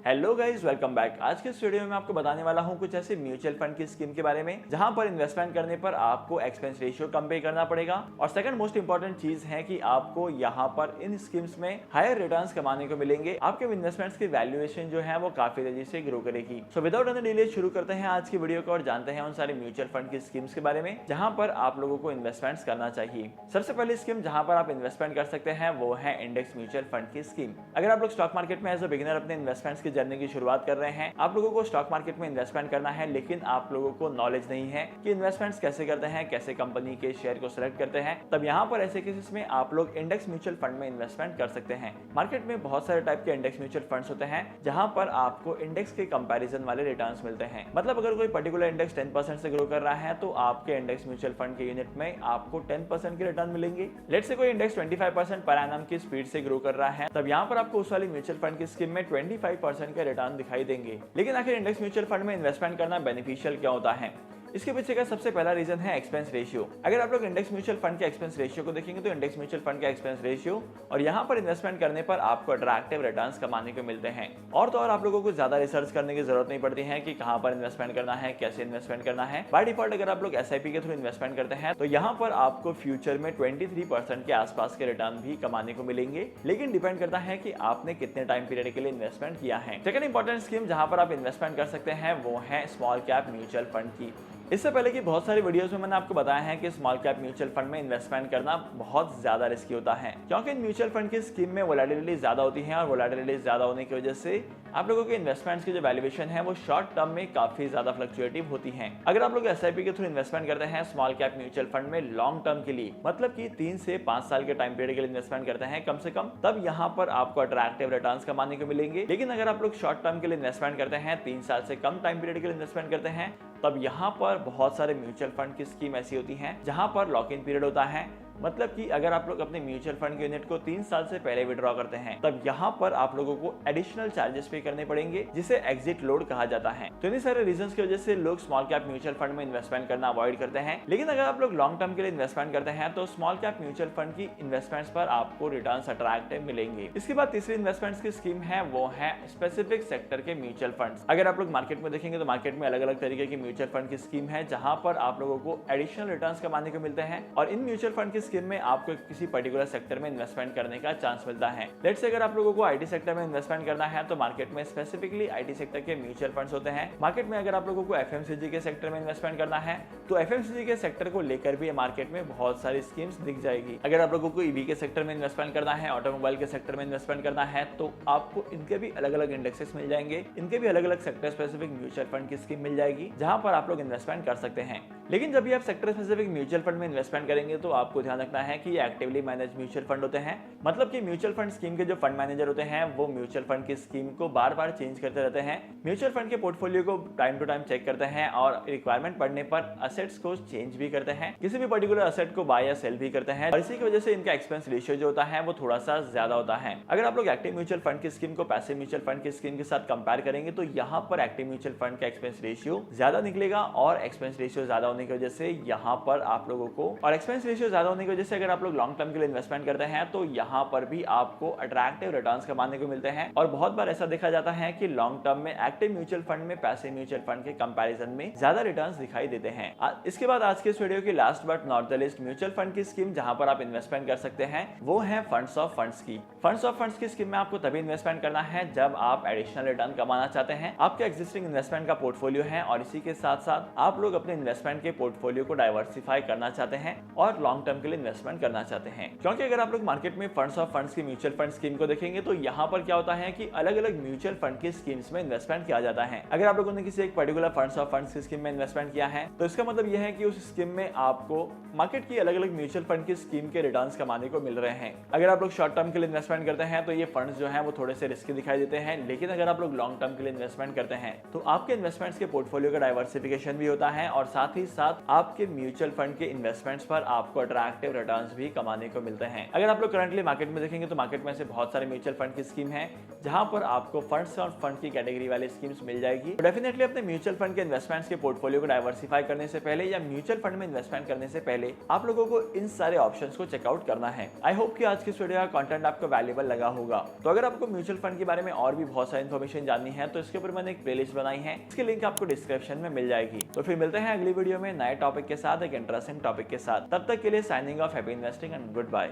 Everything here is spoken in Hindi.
Hello guys, welcome back. आज के इस वीडियो में मैं आपको बताने वाला हूं कुछ ऐसे म्यूचुअल फंड की स्कीम के बारे में जहां पर इन्वेस्टमेंट करने पर आपको एक्सपेंस रेशियो कम पे करना पड़ेगा और सेकंड मोस्ट इंपॉर्टेंट चीज है कि आपको यहां पर इन स्कीम्स में हायर रिटर्न्स कमाने को मिलेंगे। आपके इन्वेस्टमेंट्स की वैल्यूएशन जो है वो काफी तेजी से ग्रो करेगी। सो विदाउट एनी डिले शुरू करते हैं आज की वीडियो को और जानते हैं उन सारे म्यूचुअल फंड की स्कीम्स के बारे में जहां पर आप लोगों को इन्वेस्टमेंट्स करना चाहिए। सबसे पहली स्कीम जहां पर आप इन्वेस्टमेंट कर सकते हैं वो है इंडेक्स म्यूचुअल फंड की स्कीम। अगर आप लोग स्टॉक मार्केट में एज अ बिगिनर अपने इन्वेस्टमेंट्स की जर्नी की शुरुआत कर रहे हैं, आप लोगों को स्टॉक मार्केट में इन्वेस्टमेंट करना है लेकिन आप लोगों को नॉलेज नहीं है कि इन्वेस्टमेंट्स कैसे करते हैं, कैसे कंपनी के शेयर को सिलेक्ट करते हैं, तब यहाँ पर ऐसे केसेस में आप लोग इंडेक्स म्यूचुअल फंड में इन्वेस्टमेंट कर सकते हैं। मार्केट में बहुत सारे टाइप के इंडेक्स म्यूचुअल फंड्स होते हैं जहां पर आपको इंडेक्स के कंपैरिजन वाले रिटर्न्स मिलते हैं। मतलब अगर कोई पर्टिकुलर इंडेक्स 10% से ग्रो कर रहा है तो आपके इंडेक्स म्यूचुअल फंड के यूनिट में आपको 10% के रिटर्न मिलेंगे। लेट्स से कोई इंडेक्स 25% पर एनम की स्पीड से ग्रो कर रहा है, तब यहाँ पर आपको उस वाली म्यूचुअल फंड की स्कीम में 25% के रिटर्न दिखाई देंगे। लेकिन आखिर इंडेक्स म्यूचुअल फंड में इन्वेस्टमेंट करना बेनिफिशियल क्यों होता है? इसके पीछे का सबसे पहला रीजन है एक्सपेंस रेशियो। अगर आप लोग इंडेक्स म्यूचुअल फंड के एक्सपेंस रेशियो को देखेंगे तो इंडेक्स म्यूचुअल फंड का एक्सपेंस रेशियो और यहाँ पर इन्वेस्टमेंट करने पर आपको अट्रैक्टिव रिटर्न्स कमाने को मिलते हैं। और तो और आप लोगों को ज्यादा रिसर्च करने की जरूरत नहीं पड़ती है कि कहां पर इन्वेस्टमेंट करना है, कैसे इन्वेस्टमेंट करना है। बाय डिफॉल्ट अगर आप लोग एसआईपी के थ्रू इन्वेस्टमेंट करते हैं तो यहाँ पर आपको फ्यूचर में 23% के आसपास के रिटर्न भी कमाने को मिलेंगे, लेकिन डिपेंड करता है कि आपने कितने टाइम पीरियड के लिए इन्वेस्टमेंट किया है। सेकंड इंपॉर्टेंट स्कीम जहां पर आप इन्वेस्टमेंट कर सकते हैं वो है स्मॉल कैप म्यूचुअल फंड की। इससे पहले कि बहुत सारी वीडियोस में मैंने आपको बताया है कि स्मॉल कैप म्यूचुअल फंड में इन्वेस्टमेंट करना बहुत ज्यादा रिस्की होता है, क्योंकि इन म्यूचुअल फंड की स्कीम में वोलेटिलिटी ज्यादा होती है और वोलेटिलिटी ज्यादा होने की वजह से आप लोगों के इन्वेस्टमेंट्स की जो वैल्यूएशन है वो शॉर्ट टर्म में काफी ज्यादा फ्लक्चुएटिव होती है। अगर आप लोग एसआईपी के थ्रू इन्वेस्टमेंट करते हैं स्मॉल कैप म्यूचुअल फंड में लॉन्ग टर्म के लिए, मतलब कि 3 से 5 साल के टाइम पीरियड के लिए इन्वेस्टमेंट करते हैं कम से कम, तब यहाँ पर आपको अट्रैक्टिव रिटर्न्स कमाने को मिलेंगे। लेकिन अगर आप लोग शॉर्ट टर्म के लिए इन्वेस्टमेंट करते हैं, 3 साल से कम टाइम पीरियड के लिए इन्वेस्टमेंट करते हैं, तब यहाँ पर बहुत सारे म्यूचुअल फंड की स्कीम ऐसी होती हैं जहां पर लॉक इन पीरियड होता है। मतलब कि अगर आप लोग अपने म्यूचुअल फंड के यूनिट को 3 साल से पहले विड्रॉ करते हैं, तब यहाँ पर आप लोगों को एडिशनल चार्जेस पे करने पड़ेंगे जिसे एग्जिट लोड कहा जाता है। तो इन्हीं सारे रीजंस की वजह से लोग स्मॉल कैप म्यूचुअल फंड में इन्वेस्टमेंट करना अवॉइड करते हैं। लेकिन अगर आप लोग लॉन्ग टर्म के लिए इन्वेस्टमेंट करते हैं तो स्मॉल कैप म्यूचुअल फंड की इन्वेस्टमेंट्स पर आपको रिटर्न्स अट्रैक्टिव मिलेंगे। इसके बाद तीसरी इन्वेस्टमेंट्स की स्कीम है वो है स्पेसिफिक सेक्टर के म्यूचुअल फंड्स। अगर आप लोग मार्केट में देखेंगे तो मार्केट में अलग अलग तरीके की म्यूचुअल फंड की स्कीम है जहां पर आप लोगों को एडिशनल रिटर्न्स कमाने को मिलते हैं और इन म्यूचुअल फंड की स्कीम में आपको किसी पर्टिकुलर सेक्टर में इन्वेस्टमेंट करने का चांस मिलता है। लेट्स से अगर आप लोगों को आईटी सेक्टर में इन्वेस्टमेंट करना है तो मार्केट में स्पेसिफिकली आईटी सेक्टर के म्यूचुअल फंड्स होते हैं। मार्केट में अगर आप लोगों को एफएमसीजी के सेक्टर में इन्वेस्टमेंट करना है तो एफएमसीजी के सेक्टर को लेकर भी मार्केट में बहुत सारी स्कीम्स दिख जाएगी। अगर आप लोगों को ईवी के सेक्टर में इन्वेस्टमेंट करना है, ऑटोमोबाइल के सेक्टर में इन्वेस्टमेंट करना है, तो आपको इनके भी अलग अलग इंडेक्सेस मिल जाएंगे, इनके भी अलग अलग सेक्टर स्पेसिफिक म्यूचुअल फंड की स्कीम मिल जाएगी जहां पर आप लोग इन्वेस्टमेंट कर सकते हैं। लेकिन जब भी आप सेक्टर स्पेसिफिक म्यूचुअल फंड में इन्वेस्टमेंट करेंगे तो आपको ध्यान रखना है कि ये एक्टिवली मैनेज म्यूचुअल फंड होते हैं। मतलब कि म्यूचुअल फंड स्कीम के जो फंड मैनेजर होते हैं वो म्यूचुअल फंड की स्कीम को बार बार चेंज करते रहते हैं, म्यूचुअल फंड के पोर्टफोलियो को टाइम टू टाइम चेक करते हैं और रिक्वायरमेंट पड़ने पर असेट्स को चेंज भी करते हैं, किसी भी पर्टिकुलर असेट को बाय या सेल भी करते हैं और इसी की वजह से इनका एक्सपेंस रेशियो जो होता है वो थोड़ा सा ज्यादा होता है। अगर आप लोग एक्टिव म्यूचुअल फंड की स्कीम को पैसिव म्यूचुअल फंड की स्कीम के साथ कंपेयर करेंगे तो यहाँ पर एक्टिव म्यूचुअल फंड का एक्सपेंस रेशियो ज्यादा निकलेगा और एक्सपेंस रेशियो ज्यादा होने की वजह से यहाँ पर आप लोगों को और एक्सपेंस रेशियो ज्यादा होने की वजह से अगर आप लोग लॉन्ग टर्म के लिए इन्वेस्टमेंट करते हैं तो यहाँ पर भी आपको अट्रैक्टिव रिटर्न्स कमाने को मिलते हैं। और बहुत बार ऐसा देखा जाता है कि लॉन्ग टर्म में एक्टिव म्यूचुअल फंड में पैसिव म्यूचुअल फंड के कंपैरिजन में ज्यादा रिटर्न्स दिखाई देते हैं। इसके बाद आज के इस वीडियो की last but not the list mutual fund की स्कीम जहां पर आप इन्वेस्टमेंट कर सकते हैं वो है फंड्स ऑफ फंड्स की। फंड्स ऑफ फंड्स की स्कीम में आपको तभी इन्वेस्टमेंट करना है जब आप एडिशनल रिटर्न कमाना चाहते हैं, आपके एक्जिस्टिंग इन्वेस्टमेंट का पोर्टफोलियो है और इसी के साथ साथ आप लोग अपने इन्वेस्टमेंट के पोर्टफोलियो को डाइवर्सिफाई करना चाहते हैं और लॉन्ग टर्म के लिए इन्वेस्टमेंट करना चाहते हैं। क्योंकि अगर आप लोग मार्केट में फंड्स ऑफ फंड्स की म्यूचुअल फंड स्कीम को देखेंगे तो यहाँ पर क्या होता है कि अलग अलग म्यूचुअल फंड की स्कीम्स में इन्वेस्टमेंट किया जाता है। अगर आप लोगों ने किसी एक पर्टिकुलर फंड्स ऑफ फंड्स की स्कीम में इन्वेस्टमेंट किया है तो इसका मतलब यह है कि उस स्कीम में आपको मार्केट की अलग अलग म्यूचुअल फंड की स्कीम के रिटर्न्स कमाने को मिल रहे हैं। अगर आप लोग शॉर्ट टर्म के लिए इन्वेस्टमेंट करते हैं तो ये फंड्स जो हैं वो थोड़े से रिस्की दिखाई देते हैं, लेकिन अगर आप लोग लॉन्ग टर्म के लिए इन्वेस्टमेंट करते हैं तो आपके इन्वेस्टमेंट्स के पोर्टफोलियो का डाइवर्सिफिकेशन भी होता है और साथ ही साथ आपके म्यूचुअल फंड के इन्वेस्टमेंट्स पर आपको अट्रैक्टिव रिटर्न्स भी कमाने को मिलते हैं। अगर आप लोग करंटली मार्केट में देखेंगे तो मार्केट में से बहुत सारे म्यूचुअल फंड की स्कीम है जहां पर आपको फंड्स और फंड की कैटेगरी वाली स्कीम्स मिल जाएगी। तो डेफिनेटली अपने म्यूचुअल फंड के इन्वेस्टमेंट्स के पोर्टफोलियो को डाइवर्सिफाई करने से पहले या म्यूचुअल फंड में इन्वेस्टमेंट करने से पहले आप लोगों को इन सारे ऑप्शंस को चेकआउट करना है। आई होप कि आज की वीडियो का कंटेंट आपको वैल्यूएबल लगा होगा। तो अगर आपको म्यूचुअल फंड के बारे में और भी बहुत सारी इन्फॉर्मेशन जाननी है तो इसके ऊपर मैंने एक प्लेलिस्ट बनाई है, इसकी लिंक आपको डिस्क्रिप्शन में मिल जाएगी। तो फिर मिलते हैं अगली वीडियो में नए टॉपिक के साथ, एक इंटरेस्टिंग टॉपिक के साथ। तब तक के लिए signing off, happy investing and good bye.